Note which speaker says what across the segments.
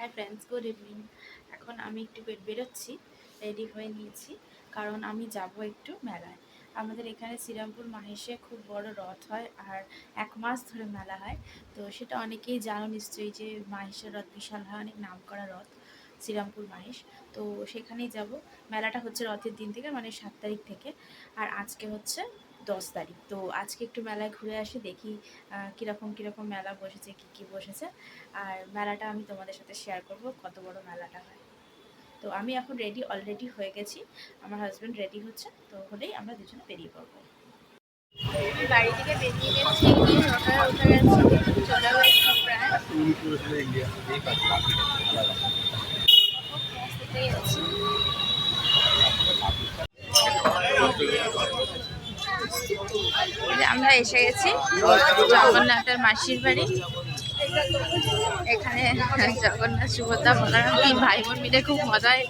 Speaker 1: Hi friends, good evening. এখন আমি একটু বেরোচ্ছি, রেডি হয়ে নিয়েছি, কারণ আমি যাব একটু মেলায়। আমাদের এখানে শ্রীরামপুর মাহেশে খুব বড় রথ হয়, আর 1 মাস ধরে মেলা হয়। তো সেটা অনেকেই জানো নিশ্চয়ই যে মাহেশের রথ বিশাল হয়, অনেক নাম করা রথ শ্রীরামপুর মাহেশ। তো সেখানেই যাব। মেলাটা হচ্ছে রথের দিন থেকে, মানে 7 তারিখ থেকে, আর আজকে হচ্ছে 10 তারিখ। তো আজকে একটু মেলায় ঘুরে আসি, দেখি কীরকম মেলা বসেছে, কী বসেছে। আর মেলাটা আমি তোমাদের সাথে শেয়ার করব, কত বড় মেলাটা হয়। তো আমি এখন অলরেডি হয়ে গেছি, আমার হাজব্যান্ড রেডি হচ্ছে, তো হলেই আমরা দুজনে বেরিয়ে পড়বো। আমি বাড়ি থেকে বেরিয়ে গেছি, উঠে গেছি, চলে গেছি প্রায়। আমরা এসে গেছি জগন্নাথের মাসির বাড়ি। এখানে জগন্নাথ, সুভদ্রা, বলরাম 3 ভাই বোন মিলে খুব মজায়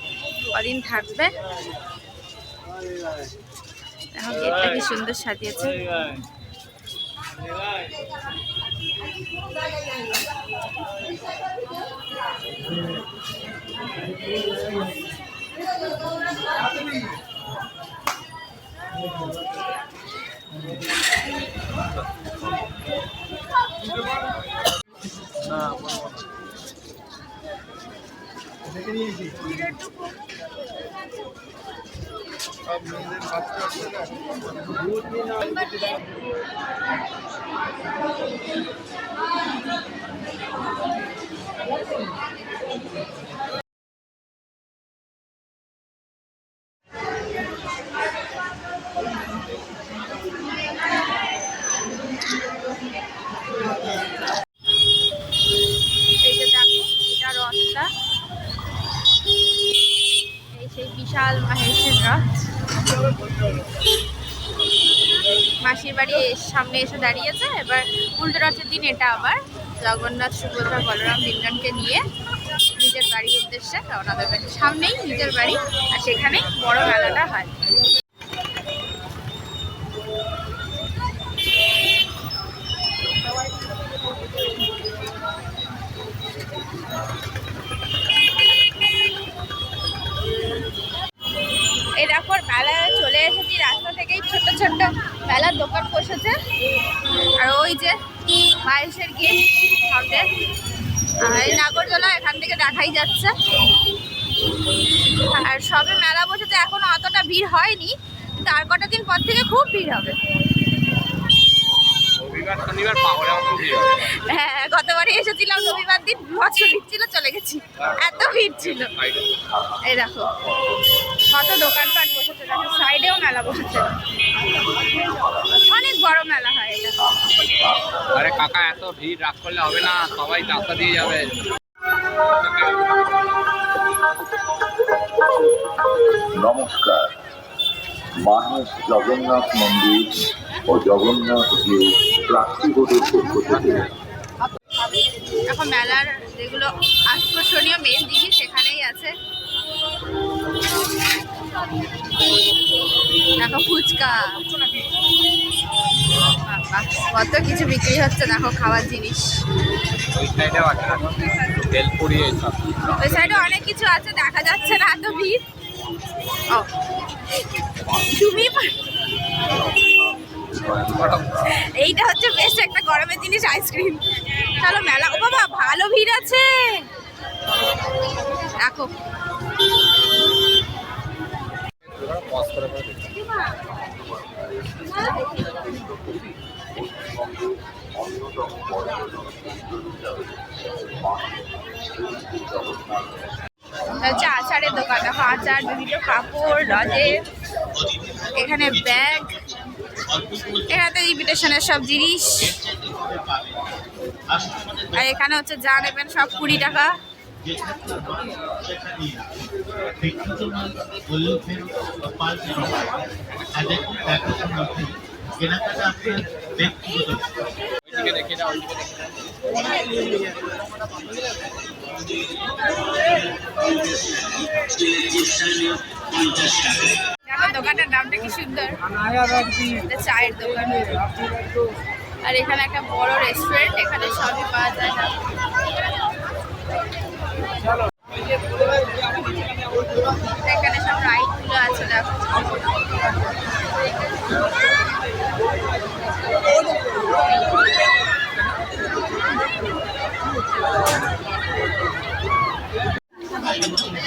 Speaker 1: কদিন থাকবে। এখন গেটটা কি সুন্দর সাজিয়েছে। বিশাল মাহেশের রথ মাসির বাড়ির সামনে এসে দাঁড়িয়েছে। এবার উল্টো রথের দিন এটা আবার জগন্নাথ, সুভদ্রা, বলরাম 3 জনকে নিয়ে নিজের বাড়ির উদ্দেশ্যে রওনা দেবে। সামনেই নিজের বাড়ি, আর সেখানেই বড় মেলাটা হয়। এই দেখো মেলায় চলে এসেছি, রাস্তা থেকেই ছোট ছোট মেলার দোকান বসেছে। আর ওই যে মাহেশের গেট সামনে, আর এই নাগরদোলা এখান থেকে দেখাই যাচ্ছে। আর সবে মেলা বসেছে, এখনো অতটা ভিড় হয়নি, কিন্তু আর কটা দিন পর থেকে খুব ভিড় হবে। হ্যাঁ, গতবারই এসেছিলাম রবিবার দিন, প্রচুর ভিড় ছিল, চলে গেছি, এত ভিড় ছিল। এই দেখো কত দোকানপাট বসেছে, দেখো সাইডেও মেলা বসেছে, অনেক বড় মেলা হয় এটা।
Speaker 2: আরে কাকা, এত ভিড় রাগ করলে হবে না, সবাই রাস্তা দিয়ে যাবে।
Speaker 3: নমস্কার। মাহেশ জগন্নাথ মন্দির ও জগন্নাথ জিউ ট্রাস্টি বোর্ডের পক্ষ থেকে
Speaker 1: এখন মেলার যেগুলো আকর্ষণীয় মেন দিকে সেখানেই আছে। দেখো ফুচকা, কত কিছু বিক্রি হচ্ছে, দেখো খাওয়ার জিনিস। ওই সাইডে অনেক কিছু আছে, দেখা যাচ্ছে না, এত ভিড়। এইটা হচ্ছে বেশ একটা গরমের জিনিস, আইসক্রিম। চলো মেলা, ও বাবা ভালো ভিড় আছে, দেখো। হচ্ছে আচারের দোকান, দেখো আচার, বিভিন্ন কাপড়, লজেন্স, এখানে ব্যাগ, এখানে ইনভিটেশনের সব জিনিস। আর এখানে হচ্ছে যা নেবেন সব 20 টাকা। দোকানটার নামটা কি সুন্দর, চায়ের দোকান। আর এখানে একটা বড় রেস্টুরেন্ট, এখানে সবই পাওয়া যায় না।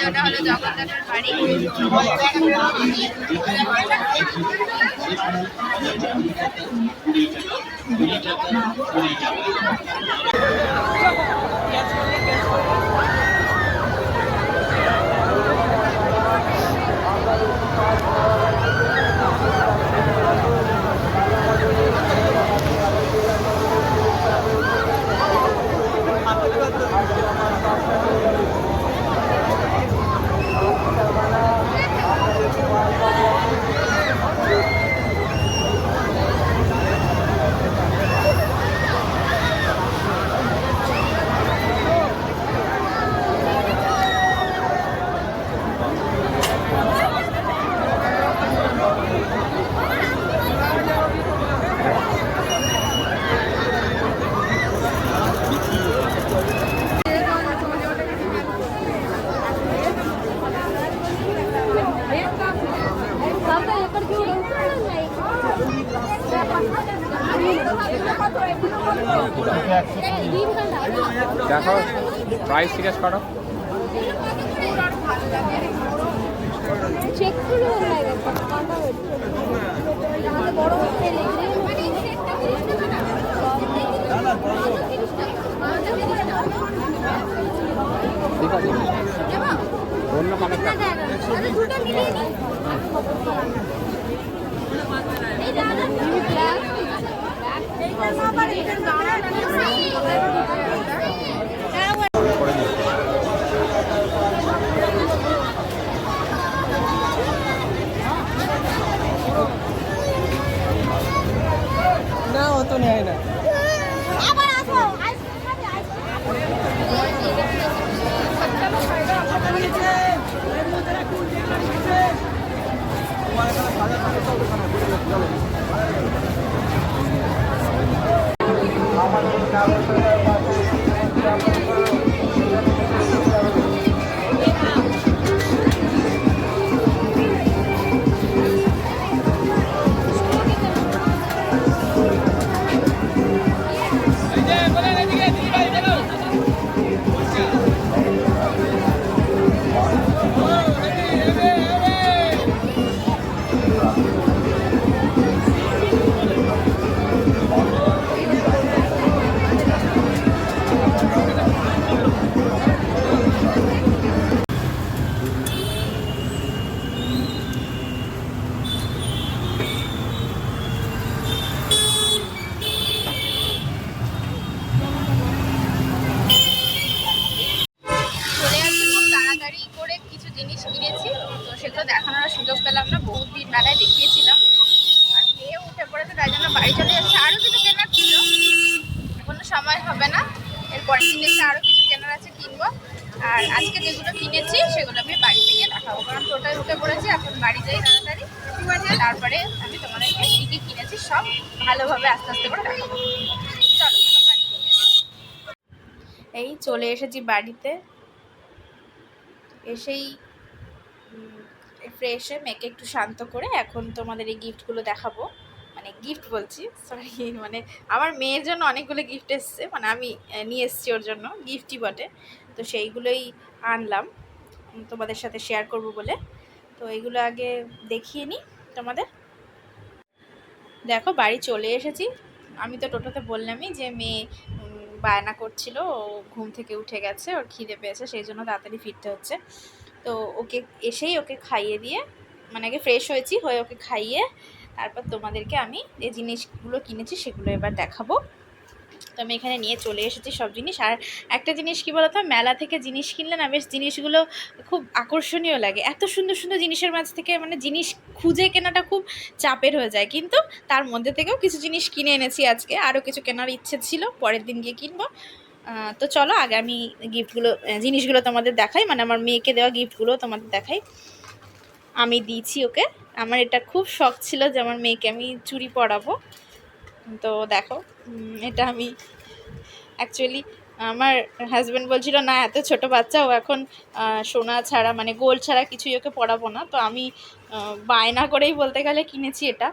Speaker 1: ওটা হলো জগন্নাথের বাড়ি।
Speaker 2: দেখো প্রাইস জিজ্ঞেস করো।
Speaker 4: চেক করে লাগে কথা বড় হচ্ছে
Speaker 2: ঠিক আছে অন্য কানেক্ট
Speaker 5: না ও তো নেয় না।
Speaker 4: আবার আসো আইসক্রিম খাবে
Speaker 1: চলে আসছি খুব তাড়াতাড়ি করে, কিছু জিনিস কিনেছি তো সেগুলো দেখানোর সুযোগ পেলাম না। বহুত দিন মেলায় দেখিয়েছিলাম আর মেয়ে উঠে পড়েছে, তাই জন্য বাড়ি চলে যাচ্ছে। আরও কিছু কেনার ছিল, কোনো সময় হবে না, এরপরের দিন এসে আরও কিছু কেনার আছে, কিনবো। আর আজকে যেগুলো কিনেছি সেগুলো আমি বাড়িতে গিয়ে দেখাবো, কারণ টোটাল উঠে পড়েছি। এখন বাড়ি যাই তাড়াতাড়ি, তারপরে আমি তোমাদেরকে কী কী কিনেছি সব ভালোভাবে আস্তে আস্তে করে দেখাবো। চলো এখন বাড়ি যাই। এই চলে এসেছি বাড়িতে, এসেই ফ্রেশ হয়ে মেয়েকে একটু শান্ত করে এখন তোমাদের এই গিফটগুলো দেখাবো। মানে গিফট বলছি, সরি, মানে আমার মেয়ের জন্য অনেকগুলো গিফট এসছে, মানে আমি নিয়ে এসেছি ওর জন্য, গিফটই বটে। তো সেইগুলোই আনলাম তোমাদের সাথে শেয়ার করব বলে। তো এগুলো আগে দেখিয়ে নিই তোমাদের। দেখো বাড়ি চলে এসেছি। আমি তো টোটোতে বললামই যে মেয়ে বায়না করছিল, ও ঘুম থেকে উঠে গেছে, ওর খিদে পেয়েছে, সেই জন্য তাড়াতাড়ি ফিরতে হচ্ছে। তো ওকে এসেই ওকে খাইয়ে দিয়ে, মানে আগে ফ্রেশ হয়েছি, হয়ে ওকে খাইয়ে তারপর তোমাদেরকে আমি যে জিনিসগুলো কিনেছি সেগুলো এবার দেখাবো। তো আমি এখানে নিয়ে চলে এসেছি সব জিনিস। আর একটা জিনিস কী বলতো, মেলা থেকে জিনিস কিনলে না বেশ জিনিসগুলো খুব আকর্ষণীয় লাগে। এত সুন্দর সুন্দর জিনিসের মাঝ থেকে মানে জিনিস খুঁজে কেনাটা খুব চাপের হয়ে যায়, কিন্তু তার মধ্যে থেকেও কিছু জিনিস কিনে এনেছি আজকে। আরও কিছু কেনার ইচ্ছে ছিল, পরের দিন গিয়ে কিনবো। তো চলো আগে আমি গিফটগুলো জিনিসগুলো তোমাদের দেখাই, মানে আমার মেয়েকে দেওয়া গিফটগুলো তোমাদের দেখাই। আমি দিয়েছি ওকে, আমার এটা খুব শখ ছিল যে আমার মেয়েকে আমি চুড়ি পরাবো। তো দেখো এটা আমি অ্যাকচুয়ালি, আমার হাজব্যান্ড বলছিল না এত ছোট বাচ্চা, ও এখন সোনা ছাড়া মানে গোল্ড ছাড়া কিছুই ওকে পরাবো না। তো আমি বায়না করেই বলতে গেলে কিনেছি এটা।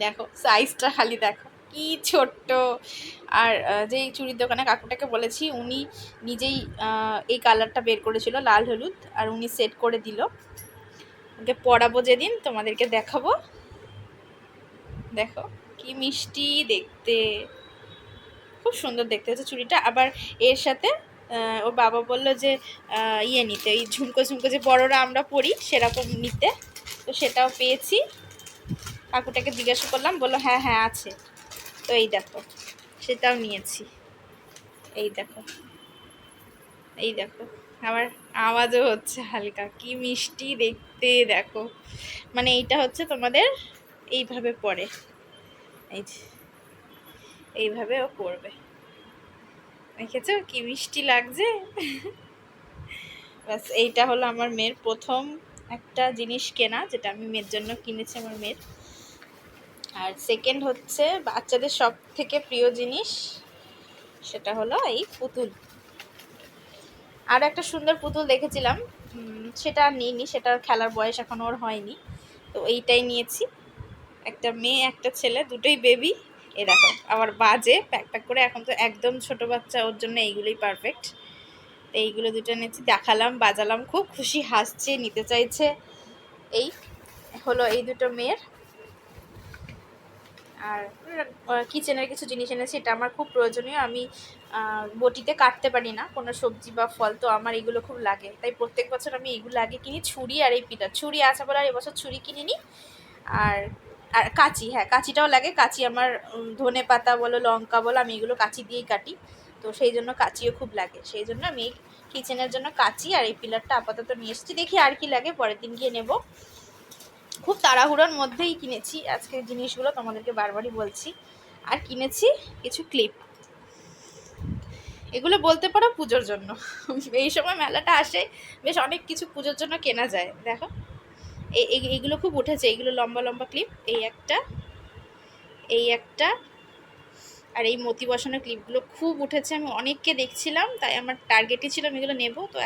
Speaker 1: দেখো সাইজটা খালি দেখো, কি ছোট্ট। আর যেই চুড়ির দোকানে কাকুটাকে বলেছি উনি নিজেই এই কালারটা বের করেছিল, লাল হলুদ, আর উনি সেট করে দিল। ওকে পরাবো যেদিন তোমাদেরকে দেখাবো। দেখো কি মিষ্টি দেখতে, খুব সুন্দর দেখতে হচ্ছে চুড়িটা। আবার এর সাথে ওর বাবা বললো যে ইয়ে নিতে, এই ঝুমকো ঝুমকো যে বড়রা আমরা পরি সেরকম নিতে, তো সেটাও পেয়েছি। কাকুটাকে জিজ্ঞাসা করলাম, বললো হ্যাঁ হ্যাঁ আছে। তো এই দেখো সেটাও নিয়েছি। এই দেখো, এই দেখো, আবার আওয়াজও হচ্ছে হালকা, কি মিষ্টি দেখতে দেখো। মানে এইটা হচ্ছে তোমাদের এইভাবে পরে, এই যে এইভাবে ও পরবে, দেখেছো কি মিষ্টি লাগছে। ব্যাস এইটা হলো আমার মেয়ের প্রথম একটা জিনিস কেনা, যেটা আমি মেয়ের জন্য কিনেছি আমার মেয়ের। আর সেকেন্ড হচ্ছে বাচ্চাদের সব থেকে প্রিয় জিনিস, সেটা হলো এই পুতুল। আর একটা সুন্দর পুতুল দেখেছিলাম, সেটা আর নিইনি, সেটার খেলার বয়স এখন ওর হয়নি, তো এইটাই নিয়েছি। একটা মেয়ে একটা ছেলে, দুটোই বেবি। এ দেখো আবার বাজে প্যাক প্যাক করে, এখন তো একদম ছোট বাচ্চা, ওর জন্য এইগুলোই পারফেক্ট। তো এইগুলো দুটো নিয়েছি, দেখালাম, বাজালাম, খুব খুশি, হাসছে, নিতে চাইছে। এই হলো এই দুটো মেয়ের। আর কিচেনের কিছু জিনিস এনেছি, এটা আমার খুব প্রয়োজনীয়। আমি বটিতে কাটতে পারি না কোনো সবজি বা ফল, তো আমার এগুলো খুব লাগে, তাই প্রত্যেক বছর আমি এগুলো আগে কিনি। ছুরি আর এই পিঠা, ছুরি আছে বলে আর এবছর ছুরি কিনিনি। আর আর কাঁচি, হ্যাঁ কাঁচিটাও লাগে। কাঁচি আমার ধনে পাতা বলো লঙ্কা বলো আমি এগুলো কাঁচি দিয়েই কাটি, তো সেই জন্য কাঁচিও খুব লাগে। সেই জন্য আমি এই কিচেনের জন্য কাঁচি আর এই পিলারটা আপাতত নিয়ে এসেছি, দেখি আর কি লাগে পরের দিন গিয়ে নেব। খুব তাড়াহুড়োর মধ্যেই কিনেছি আজকের জিনিসগুলো, তোমাদেরকে বারবারই বলছি। আর কিনেছি কিছু ক্লিপ, এগুলো বলতে পারো পুজোর জন্য। এই সময় মেলাটা আসে, বেশ অনেক কিছু পুজোর জন্য কেনা যায়। দেখো এইগুলো খুব উঠেছে, এইগুলো লম্বা লম্বা ক্লিপ, এই একটা, এই একটা, আর এই মতি বসানোর ক্লিপগুলো খুব উঠেছে। আমি অনেককে দেখছিলাম, তাই আমার টার্গেটই ছিল আমি এগুলো নেবো, তো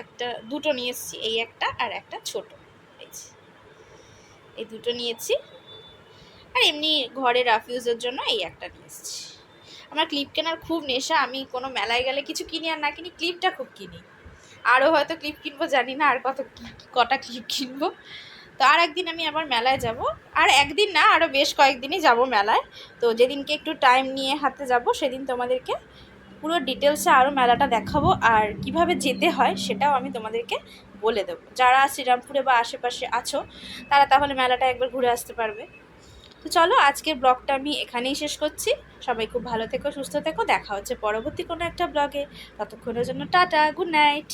Speaker 1: দুটো নিয়ে এসেছি, এই একটা আর একটা ছোট, এই দুটো নিয়েছি। আর এমনি ঘরে রাফ ইউজের জন্য এই একটা নিয়ে এসেছি। আমার ক্লিপ কেনার খুব নেশা, আমি কোনো মেলায় গেলে কিছু কিনি আর না কিনি, ক্লিপটা খুব কিনি। আরও হয়তো ক্লিপ কিনবো, জানি না আর কটা ক্লিপ কিনবো। তো আর একদিন আমি আবার মেলায় যাব, আর একদিন না আরও বেশ কয়েকদিনই যাব মেলায়। তো যেদিনকে একটু টাইম নিয়ে হাতে যাব সেদিন তোমাদেরকে পুরো ডিটেলসে আরও মেলাটা দেখাবো, আর কিভাবে যেতে হয় সেটাও আমি তোমাদেরকে বলে দেবো। যারা শ্রীরামপুরে বা আশেপাশে আছো তারা তাহলে মেলাটা একবার ঘুরে আসতে পারবে। তো চলো আজকের ব্লগটা আমি এখানেই শেষ করছি। সবাই খুব ভালো থেকো, সুস্থ থেকো, দেখা হচ্ছে পরবর্তী কোনো একটা ব্লগে। ততক্ষণের জন্য টাটা, গুড নাইট।